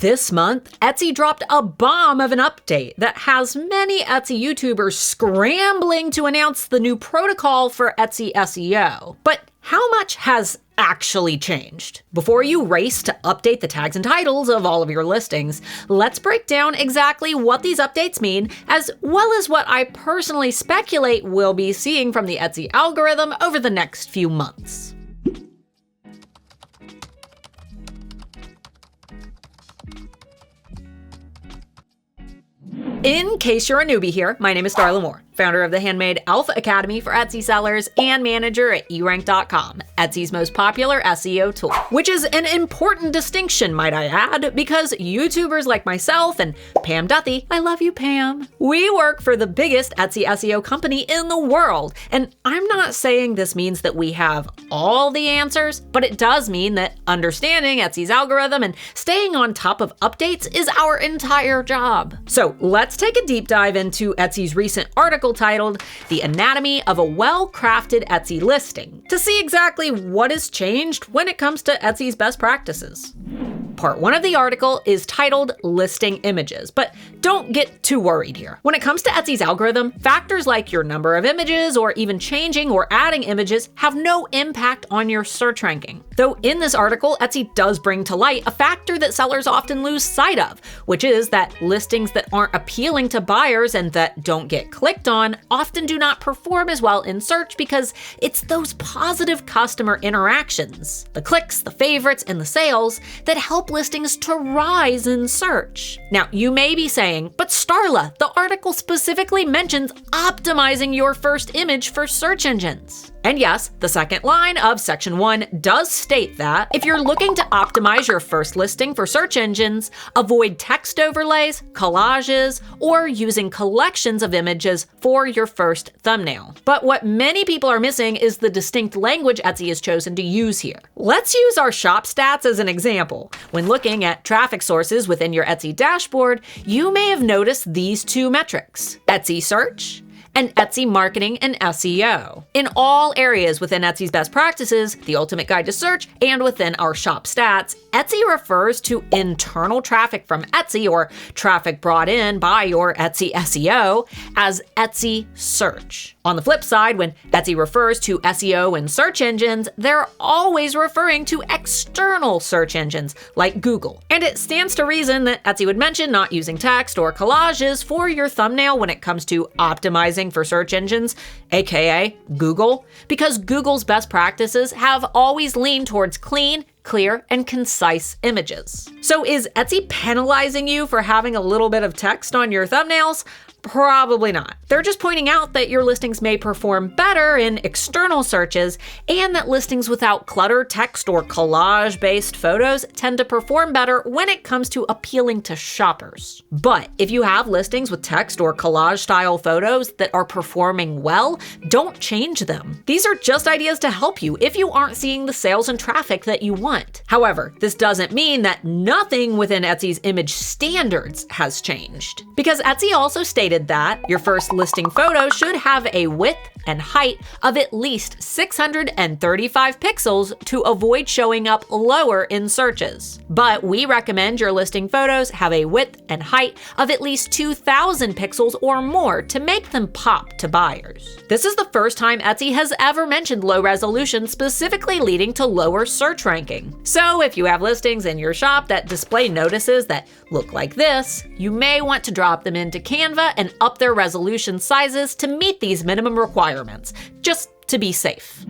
This month, Etsy dropped a bomb of an update that has many Etsy YouTubers scrambling to announce the new protocol for Etsy SEO. But how much has actually changed? Before you race to update the tags and titles of all of your listings, let's break down exactly what these updates mean, as well as what I personally speculate we'll be seeing from the Etsy algorithm over the next few months. In case you're a newbie here, my name is Starla, founder of the Handmade Alpha Academy for Etsy sellers and manager at erank.com, Etsy's most popular SEO tool. Which is an important distinction, might I add, because YouTubers like myself and Pam Duthie, I love you, Pam, we work for the biggest Etsy SEO company in the world. And I'm not saying this means that we have all the answers, but it does mean that understanding Etsy's algorithm and staying on top of updates is our entire job. So let's take a deep dive into Etsy's recent article titled "The Anatomy of a Well-Crafted Etsy Listing" to see exactly what has changed when it comes to Etsy's best practices. Part 1 of the article is titled Listing Images, but don't get too worried here. When it comes to Etsy's algorithm, factors like your number of images or even changing or adding images have no impact on your search ranking. Though in this article, Etsy does bring to light a factor that sellers often lose sight of, which is that listings that aren't appealing to buyers and that don't get clicked on often do not perform as well in search because it's those positive customer interactions, the clicks, the favorites, and the sales that help listings to rise in search. Now, you may be saying, but Starla, the article specifically mentions optimizing your first image for search engines. And yes, the second line of section 1 does state that if you're looking to optimize your first listing for search engines, avoid text overlays, collages, or using collections of images for your first thumbnail. But what many people are missing is the distinct language Etsy has chosen to use here. Let's use our shop stats as an example. When looking at traffic sources within your Etsy dashboard, you may have noticed these two metrics: Etsy search and Etsy marketing and SEO. In all areas within Etsy's best practices, the ultimate guide to search, and within our shop stats, Etsy refers to internal traffic from Etsy or traffic brought in by your Etsy SEO as Etsy search. On the flip side, when Etsy refers to SEO in search engines, they're always referring to external search engines like Google. And it stands to reason that Etsy would mention not using text or collages for your thumbnail when it comes to optimizing for search engines, aka Google, because Google's best practices have always leaned towards clean, clear, and concise images. So is Etsy penalizing you for having a little bit of text on your thumbnails? Probably not. They're just pointing out that your listings may perform better in external searches and that listings without clutter, text, or collage-based photos tend to perform better when it comes to appealing to shoppers. But if you have listings with text or collage-style photos that are performing well, don't change them. These are just ideas to help you if you aren't seeing the sales and traffic that you want. However, this doesn't mean that nothing within Etsy's image standards has changed, because Etsy also stated that your first listing photo should have a width and height of at least 635 pixels to avoid showing up lower in searches. But we recommend your listing photos have a width and height of at least 2,000 pixels or more to make them pop to buyers. This is the first time Etsy has ever mentioned low resolution, specifically leading to lower search ranking. So if you have listings in your shop that display notices that look like this, you may want to drop them into Canva and up their resolution sizes to meet these minimum requirements, just to be safe.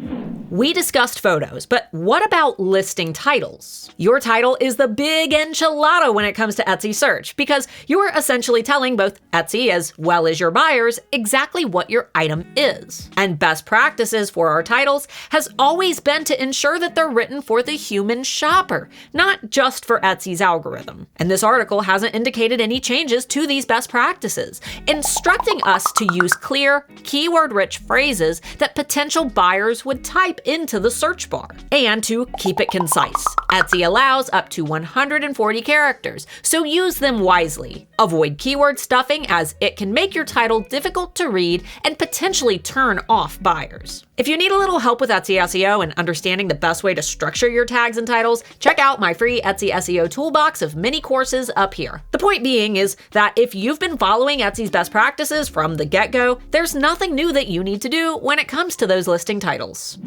We discussed photos, but what about listing titles? Your title is the big enchilada when it comes to Etsy search, because you're essentially telling both Etsy as well as your buyers exactly what your item is. And best practices for our titles has always been to ensure that they're written for the human shopper, not just for Etsy's algorithm. And this article hasn't indicated any changes to these best practices, instructing us to use clear, keyword-rich phrases that potential buyers would type into the search bar. And to keep it concise, Etsy allows up to 140 characters, so use them wisely. Avoid keyword stuffing, as it can make your title difficult to read and potentially turn off buyers. If you need a little help with Etsy SEO and understanding the best way to structure your tags and titles, check out my free Etsy SEO toolbox of mini courses up here. The point being is that if you've been following Etsy's best practices from the get-go, there's nothing new that you need to do when it comes to those listing titles.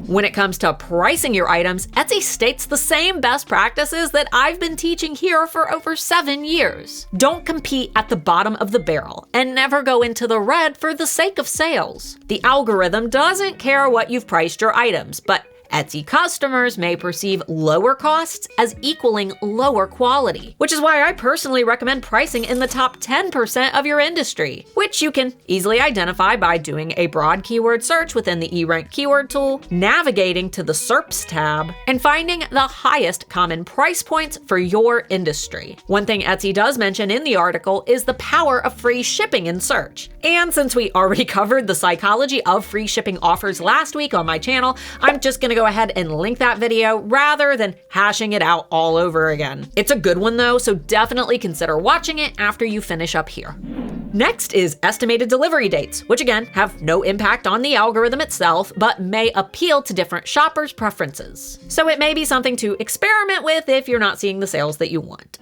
When it comes to pricing your items, Etsy states the same best practices that I've been teaching here for over 7 years. Don't compete at the bottom of the barrel and never go into the red for the sake of sales. The algorithm doesn't care what you've priced your items, but Etsy customers may perceive lower costs as equaling lower quality, which is why I personally recommend pricing in the top 10% of your industry, which you can easily identify by doing a broad keyword search within the eRank keyword tool, navigating to the SERPs tab, and finding the highest common price points for your industry. One thing Etsy does mention in the article is the power of free shipping in search. And since we already covered the psychology of free shipping offers last week on my channel, I'm just gonna go ahead and link that video rather than hashing it out all over again. It's a good one though, so definitely consider watching it after you finish up here. Next is estimated delivery dates, which again have no impact on the algorithm itself, but may appeal to different shoppers' preferences. So it may be something to experiment with if you're not seeing the sales that you want.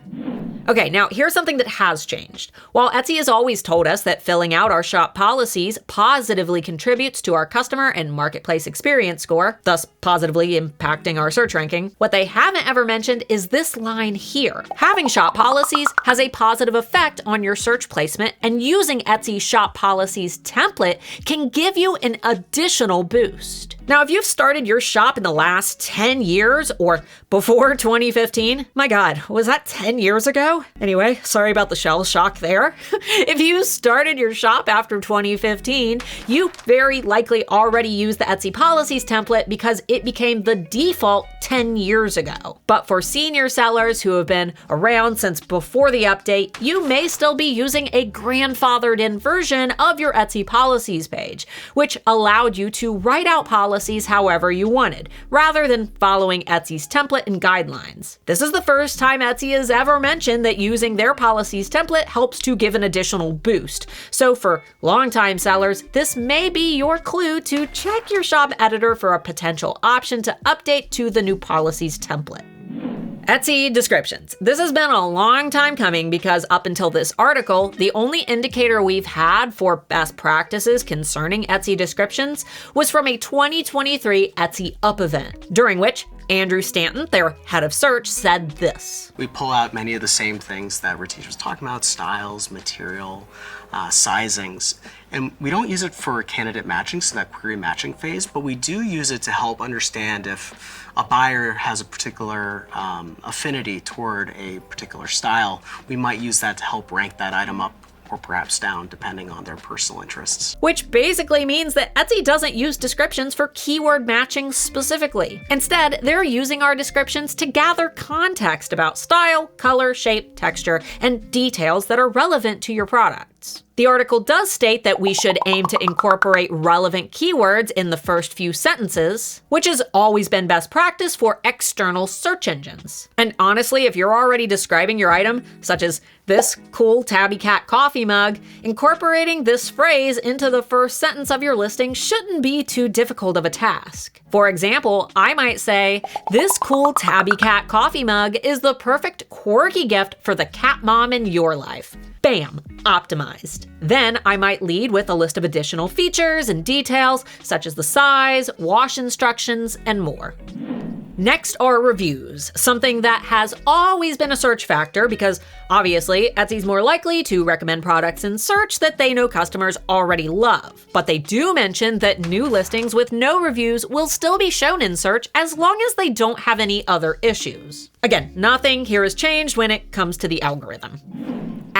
Okay, now here's something that has changed. While Etsy has always told us that filling out our shop policies positively contributes to our customer and marketplace experience score, thus positively impacting our search ranking, what they haven't ever mentioned is this line here. Having shop policies has a positive effect on your search placement, and using Etsy's shop policies template can give you an additional boost. Now, if you've started your shop in the last 10 years or before 2015, my God, was that 10 years ago? Anyway, sorry about the shell shock there. If you started your shop after 2015, you very likely already used the Etsy policies template because it became the default 10 years ago. But for senior sellers who have been around since before the update, you may still be using a grandfathered in version of your Etsy policies page, which allowed you to write out policies however you wanted, rather than following Etsy's template and guidelines. This is the first time Etsy has ever mentioned that using their policies template helps to give an additional boost. So for longtime sellers, this may be your clue to check your shop editor for a potential option to update to the new policies template. Etsy descriptions. This has been a long time coming because up until this article, the only indicator we've had for best practices concerning Etsy descriptions was from a 2023 Etsy Up event, during which Andrew Stanton, their head of search, said this. We pull out many of the same things that Ratish was talking about: styles, material, sizings. And we don't use it for candidate matching, so that query matching phase, but we do use it to help understand if a buyer has a particular affinity toward a particular style. We might use that to help rank that item up or perhaps down, depending on their personal interests. Which basically means that Etsy doesn't use descriptions for keyword matching specifically. Instead, they're using our descriptions to gather context about style, color, shape, texture, and details that are relevant to your products. The article does state that we should aim to incorporate relevant keywords in the first few sentences, which has always been best practice for external search engines. And honestly, if you're already describing your item, such as this cool tabby cat coffee mug, incorporating this phrase into the first sentence of your listing shouldn't be too difficult of a task. For example, I might say, this cool tabby cat coffee mug is the perfect quirky gift for the cat mom in your life. Bam, optimized. Then I might lead with a list of additional features and details, such as the size, wash instructions, and more. Next are reviews, something that has always been a search factor because obviously Etsy's more likely to recommend products in search that they know customers already love. But they do mention that new listings with no reviews will still be shown in search as long as they don't have any other issues. Again, nothing here has changed when it comes to the algorithm.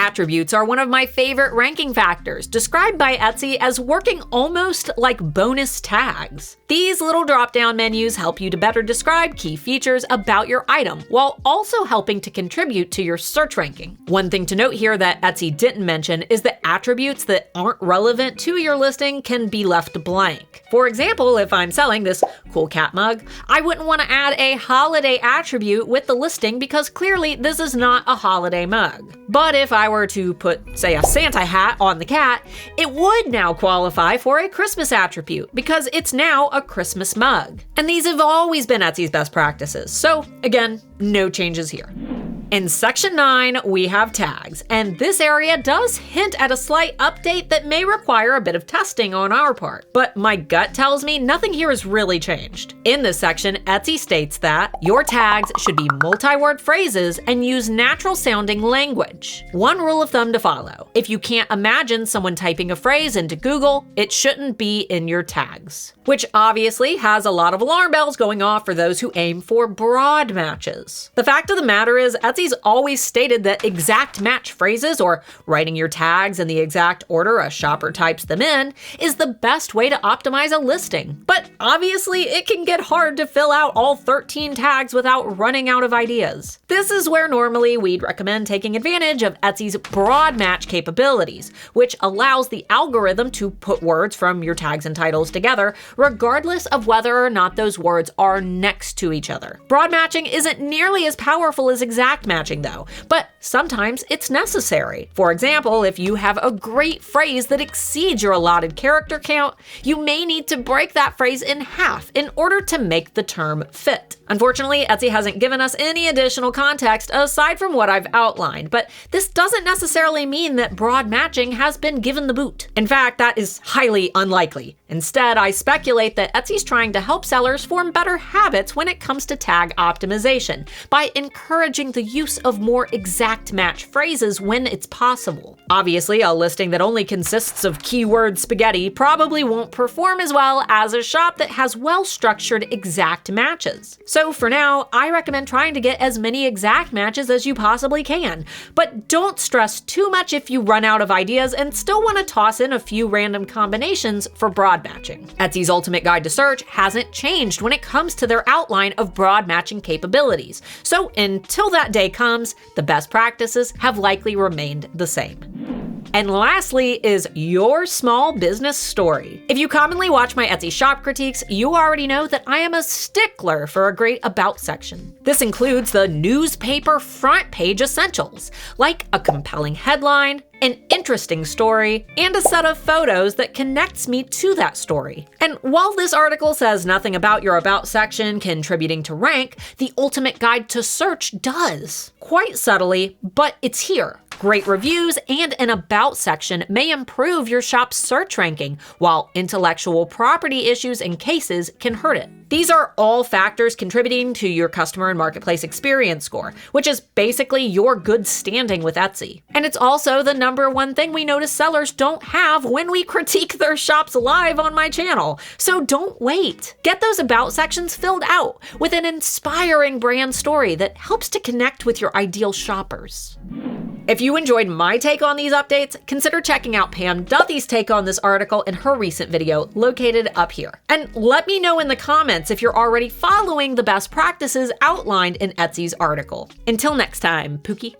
Attributes are one of my favorite ranking factors, described by Etsy as working almost like bonus tags. These little drop-down menus help you to better describe key features about your item, while also helping to contribute to your search ranking. One thing to note here that Etsy didn't mention is that attributes that aren't relevant to your listing can be left blank. For example, if I'm selling this cool cat mug, I wouldn't want to add a holiday attribute with the listing because clearly this is not a holiday mug. But if I were to put, say, a Santa hat on the cat, it would now qualify for a Christmas attribute because it's now a Christmas mug. And these have always been Etsy's best practices, so again, no changes here. In section 9, we have tags, and this area does hint at a slight update that may require a bit of testing on our part, but my gut tells me nothing here has really changed. In this section, Etsy states that your tags should be multi-word phrases and use natural-sounding language. One rule of thumb to follow: if you can't imagine someone typing a phrase into Google, it shouldn't be in your tags. Which obviously has a lot of alarm bells going off for those who aim for broad matches. The fact of the matter is, Etsy's always stated that exact match phrases, or writing your tags in the exact order a shopper types them in, is the best way to optimize a listing. But obviously, it can get hard to fill out all 13 tags without running out of ideas. This is where normally we'd recommend taking advantage of Etsy's broad match capabilities, which allows the algorithm to put words from your tags and titles together, regardless of whether or not those words are next to each other. Broad matching isn't nearly as powerful as exact matching though, but sometimes it's necessary. For example, if you have a great phrase that exceeds your allotted character count, you may need to break that phrase in half in order to make the term fit. Unfortunately, Etsy hasn't given us any additional context aside from what I've outlined, but this doesn't necessarily mean that broad matching has been given the boot. In fact, that is highly unlikely. Instead, I speculate that Etsy's trying to help sellers form better habits when it comes to tag optimization by encouraging the use of more exact match phrases when it's possible. Obviously, a listing that only consists of keyword spaghetti probably won't perform as well as a shop that has well-structured exact matches. So for now, I recommend trying to get as many exact matches as you possibly can, but don't stress too much if you run out of ideas and still want to toss in a few random combinations for broad matching. Etsy's Ultimate Guide to Search hasn't changed when it comes to their outline of broad matching capabilities, so until that day comes, the best practices have likely remained the same. And lastly is your small business story. If you commonly watch my Etsy shop critiques, you already know that I am a stickler for a great About section. This includes the newspaper front page essentials, like a compelling headline, an interesting story, and a set of photos that connects me to that story. And while this article says nothing about your About section contributing to rank, the Ultimate Guide to Search does. Quite subtly, but it's here. Great reviews and an About section may improve your shop's search ranking, while intellectual property issues and cases can hurt it. These are all factors contributing to your customer and marketplace experience score, which is basically your good standing with Etsy. And it's also the #1 thing we notice sellers don't have when we critique their shops live on my channel. So don't wait. Get those About sections filled out with an inspiring brand story that helps to connect with your ideal shoppers. If you enjoyed my take on these updates, consider checking out Pam Duthie's take on this article in her recent video located up here. And let me know in the comments if you're already following the best practices outlined in Etsy's article. Until next time, Pookie.